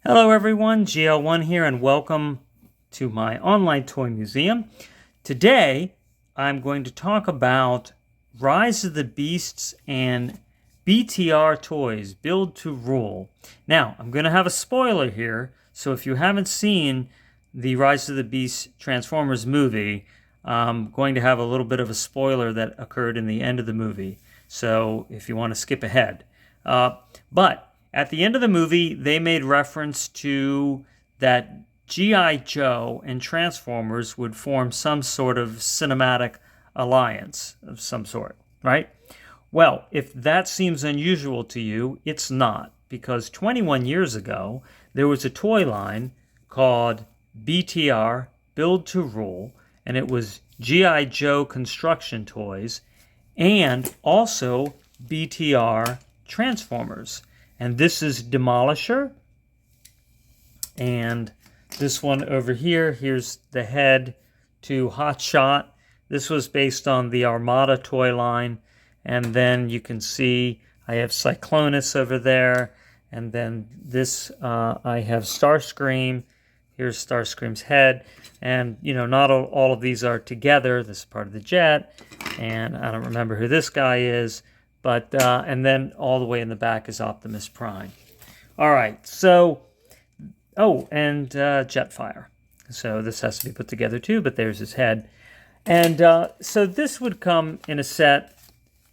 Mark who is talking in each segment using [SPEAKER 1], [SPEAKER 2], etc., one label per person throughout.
[SPEAKER 1] Hello everyone, GL1 here and welcome to my online toy museum. Today I'm going to talk about Rise of the Beasts and BTR toys, Build to Rule. Now, I'm going to have a spoiler here, so if you haven't seen the Rise of the Beasts Transformers movie, I'm going to have a little bit of a spoiler that occurred in the end of the movie, so if you want to skip ahead. But at the end of the movie, they made reference to that G.I. Joe and Transformers would form some sort of cinematic alliance of some sort, right? Well, if that seems unusual to you, it's not, because 21 years ago, there was a toy line called BTR, Build to Rule, and it was G.I. Joe construction toys and also BTR Transformers. And this is Demolisher. And this one over here, here's the head to Hot Shot. This was based on the Armada toy line. And then you can see I have Cyclonus over there. And then this, I have Starscream. Here's Starscream's head. And, you know, not all of these are together. This is part of the jet. And I don't remember who this guy is. But, and then all the way in the back is Optimus Prime. All right, so, oh, and Jetfire. So this has to be put together too, but there's his head. And so this would come in a set,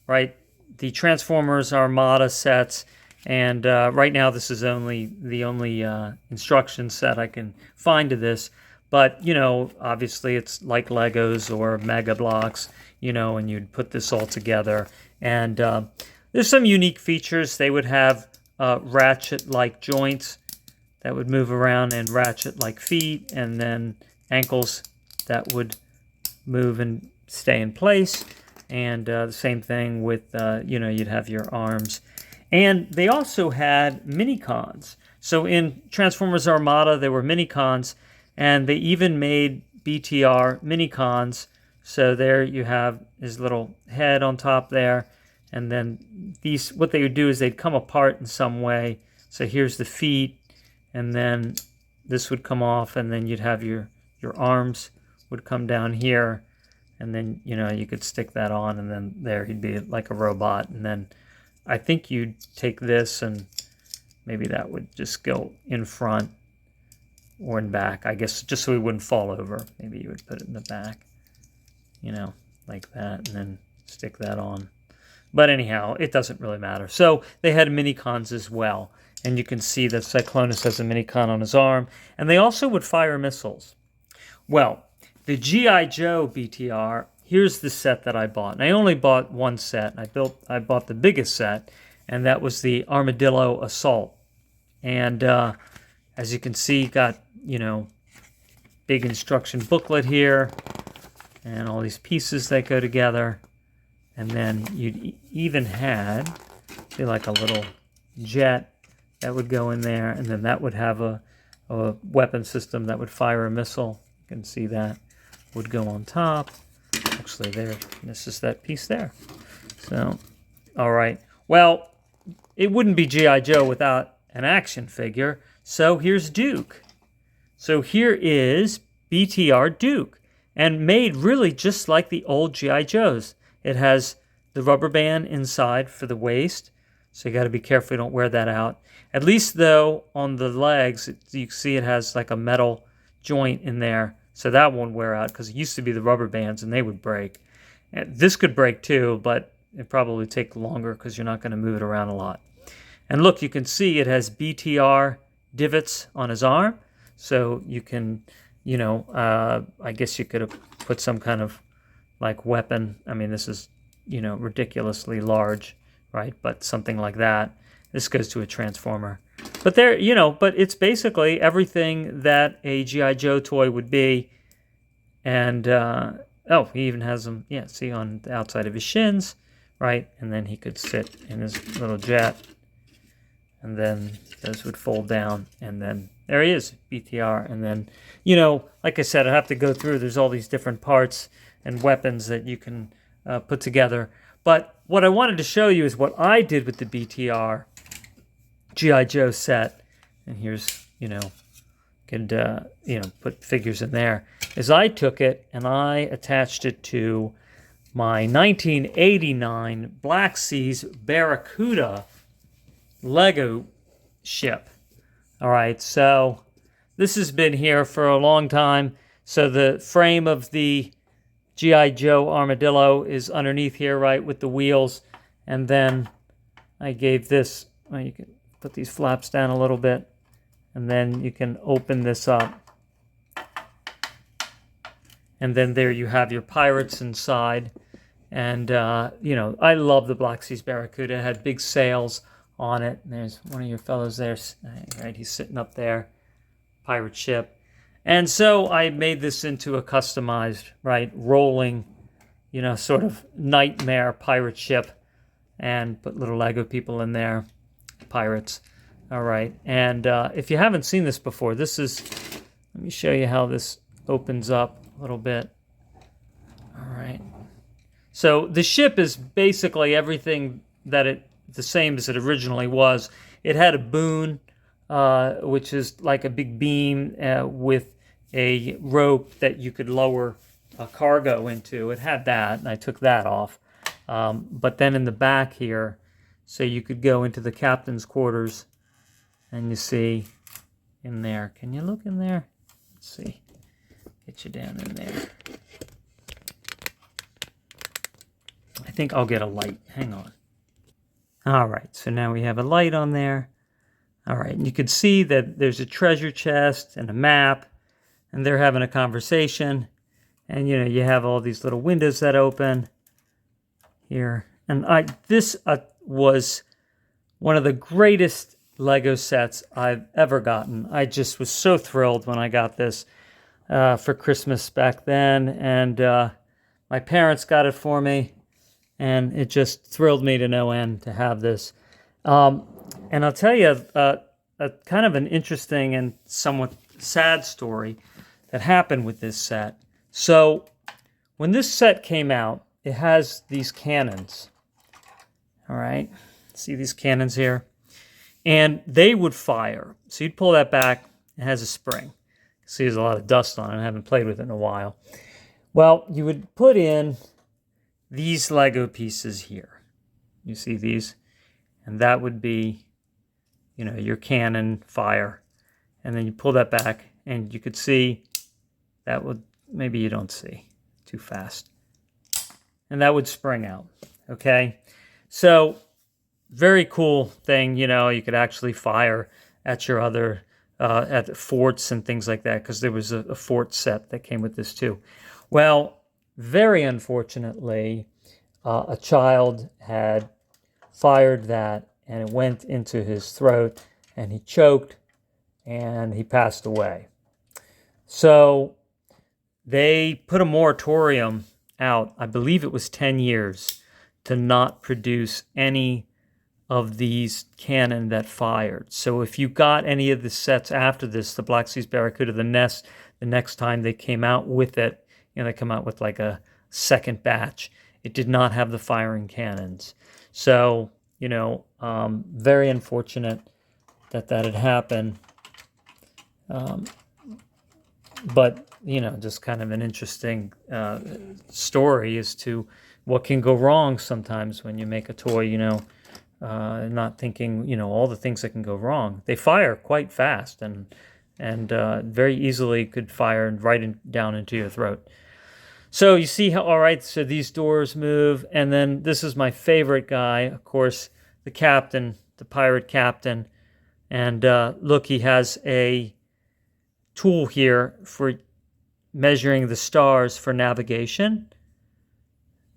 [SPEAKER 1] right? The Transformers Armada sets. And right now this is the only instruction set I can find to this. But, you know, obviously it's like Legos or Mega Blocks, you know, and you'd put this all together. And there's some unique features. They would have ratchet-like joints that would move around and ratchet-like feet, and then ankles that would move and stay in place. And the same thing with, you know, you'd have your arms. And they also had mini-cons. So in Transformers Armada, there were mini-cons, and they even made BTR mini-cons. So there you have his little head on top there. And then these, what they would do is they'd come apart in some way. So here's the feet, and then this would come off, and then you'd have your arms would come down here. And then, you know, you could stick that on, and then there he'd be like a robot. And then I think you'd take this, and maybe that would just go in front or in back. I guess just so he wouldn't fall over. Maybe you would put it in the back. You know, like that, and then stick that on. But anyhow, it doesn't really matter. So they had mini-cons as well. And you can see that Cyclonus has a mini-con on his arm. And they also would fire missiles. Well, the G.I. Joe BTR, here's the set that I bought. And I only bought one set. I bought the biggest set, and that was the Armadillo Assault. And as you can see, got, you know, big instruction booklet here. And all these pieces that go together. And then you'd even had, see, like a little jet that would go in there. And then that would have a weapon system that would fire a missile. You can see that would go on top. Actually, there, this is that piece there. So, all right. Well, it wouldn't be G.I. Joe without an action figure. So here's Duke. So here is BTR Duke. And made really just like the old G.I. Joes. It has the rubber band inside for the waist, so you got to be careful you don't wear that out. At least, though, on the legs, you see it has like a metal joint in there, so that won't wear out, because it used to be the rubber bands, and they would break. And this could break too, but it probably take longer because you're not going to move it around a lot. And look, you can see it has BTR divots on his arm, so you can, you know, I guess you could have put some kind of like weapon. I mean, this is, you know, ridiculously large, right? But something like that. This goes to a Transformer. But there, you know, but it's basically everything that a G.I. Joe toy would be. And, oh, he even has them, yeah, see, on the outside of his shins, right? And then he could sit in his little jet. And then those would fold down, and then there he is, BTR. And then, you know, like I said, I have to go through. There's all these different parts and weapons that you can put together. But what I wanted to show you is what I did with the BTR G.I. Joe set. and here's, could, put figures in there, is I took it and I attached it to my 1989 Black Seas Barracuda Lego ship. All right, so this has been here for a long time. So the frame of the G.I. Joe armadillo is underneath here, right, with the wheels. And then I gave this, well, you can put these flaps down a little bit, and then you can open this up. And then there you have your pirates inside. And, I love the Black Seas Barracuda. It had big sails on it. And there's one of your fellows there, right? He's sitting up there, pirate ship. And so I made this into a customized, right, rolling, sort of nightmare pirate ship, and put little Lego people in there, pirates. All right. And if you haven't seen this before, let me show you how this opens up a little bit. All right. So the ship is basically everything the same as it originally was. It had a boom, which is like a big beam with a rope that you could lower a cargo into. It had that, and I took that off. But then in the back here, so you could go into the captain's quarters, and you see in there. Can you look in there? Let's see. Get you down in there. I think I'll get a light. Hang on. All right, so now we have a light on there. All right, and you can see that there's a treasure chest and a map, and they're having a conversation. And, you have all these little windows that open here. And this was one of the greatest Lego sets I've ever gotten. I just was so thrilled when I got this for Christmas back then. And my parents got it for me. And it just thrilled me to no end to have this. And I'll tell you a kind of an interesting and somewhat sad story that happened with this set. So when this set came out, it has these cannons. All right. See these cannons here? And they would fire. So you'd pull that back. It has a spring. See, there's a lot of dust on it. I haven't played with it in a while. Well, you would put in these Lego pieces here. You see these? And that would be, your cannon fire. And then you pull that back, and you could see that would, maybe you don't see too fast. And that would spring out, okay? So, very cool thing, you could actually fire at your other, at the forts and things like that, because there was a fort set that came with this too. Well, very unfortunately, a child had fired that, and it went into his throat, and he choked, and he passed away. So they put a moratorium out, I believe it was 10 years, to not produce any of these cannon that fired. So if you got any of the sets after this, the Black Seas Barracuda, the next time they came out with it, they come out with like a second batch, it did not have the firing cannons. So, very unfortunate that had happened. But, just kind of an interesting story as to what can go wrong sometimes when you make a toy, not thinking, all the things that can go wrong. They fire quite fast and very easily could fire right down into your throat. So you see how, all right, so these doors move, and then this is my favorite guy, of course, the captain, the pirate captain. And look, he has a tool here for measuring the stars for navigation.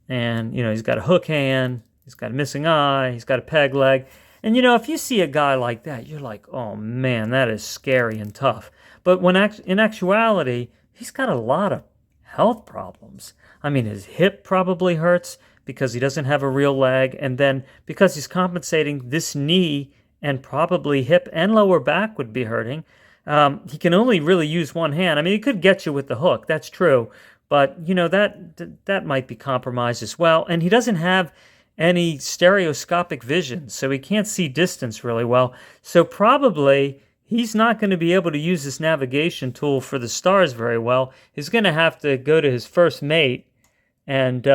[SPEAKER 1] And, he's got a hook hand, he's got a missing eye, he's got a peg leg. And, if you see a guy like that, you're like, oh, man, that is scary and tough. But in actuality, he's got a lot of health problems. I mean, his hip probably hurts because he doesn't have a real leg, and then because he's compensating, this knee and probably hip and lower back would be hurting. He can only really use one hand. I mean, he could get you with the hook, that's true, but that might be compromised as well. And he doesn't have any stereoscopic vision, so he can't see distance really well. So probably he's not going to be able to use this navigation tool for the stars very well. He's going to have to go to his first mate, and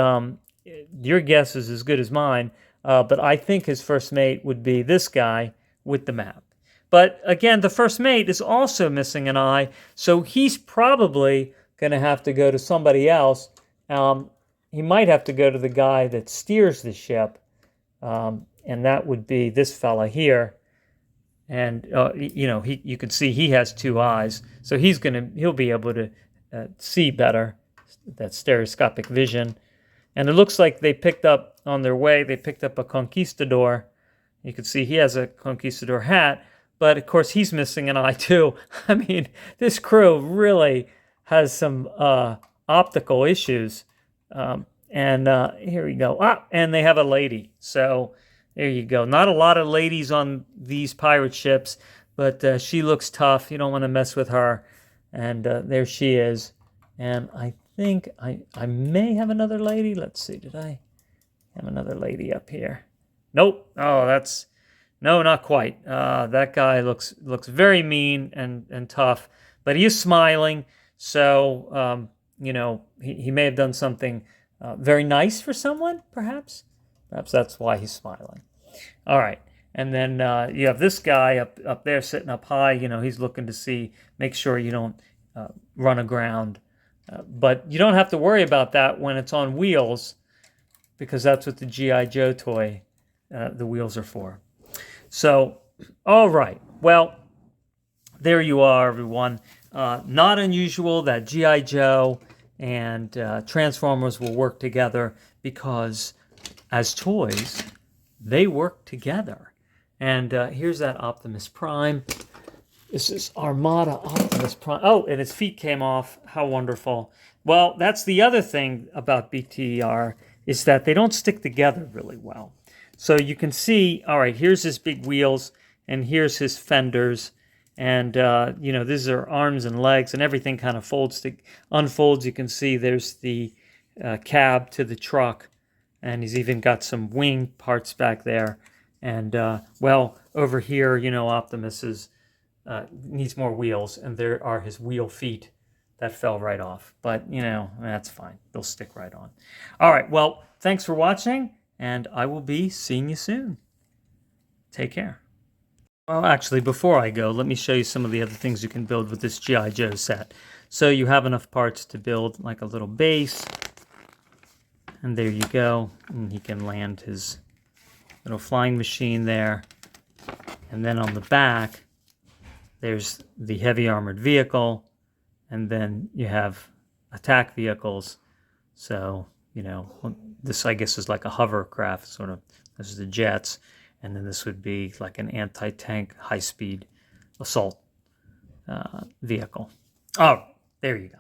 [SPEAKER 1] your guess is as good as mine, but I think his first mate would be this guy with the map. But again, the first mate is also missing an eye, so he's probably going to have to go to somebody else. He might have to go to the guy that steers the ship, and that would be this fella here. And you can see he has two eyes, so he'll be able to see better, that stereoscopic vision. And it looks like they picked up on their way. They picked up a conquistador. You can see he has a conquistador hat, but of course he's missing an eye too. I mean, this crew really has some optical issues. And here we go. And they have a lady. So there you go. Not a lot of ladies on these pirate ships, but she looks tough. You don't want to mess with her. And there she is. And I think I may have another lady. Let's see. Did I have another lady up here? Nope. Oh, no, not quite. That guy looks very mean and tough, but he is smiling. So, he may have done something very nice for someone, perhaps. Perhaps that's why he's smiling. All right. And then you have this guy up there sitting up high. He's looking to make sure you don't run aground. But you don't have to worry about that when it's on wheels, because that's what the G.I. Joe toy, the wheels are for. So, all right. Well, there you are, everyone. Not unusual that G.I. Joe and Transformers will work together, because as toys, they work together. And here's that Optimus Prime. This is Armada Optimus Prime. Oh, and his feet came off. How wonderful. Well, that's the other thing about BTR, is that they don't stick together really well. So you can see, all right, here's his big wheels, and here's his fenders. And, these are arms and legs, and everything kind of unfolds. You can see there's the cab to the truck, and he's even got some wing parts back there. And, over here, Optimus needs more wheels, and there are his wheel feet that fell right off. But, that's fine. They'll stick right on. All right, well, thanks for watching, and I will be seeing you soon. Take care. Well, actually, before I go, let me show you some of the other things you can build with this G.I. Joe set. So you have enough parts to build like a little base. And there you go. And he can land his little flying machine there. And then on the back, there's the heavy armored vehicle. And then you have attack vehicles. So, this, I guess, is like a hovercraft, sort of. This is the jets. And then this would be like an anti-tank, high-speed assault vehicle. Oh, there you go.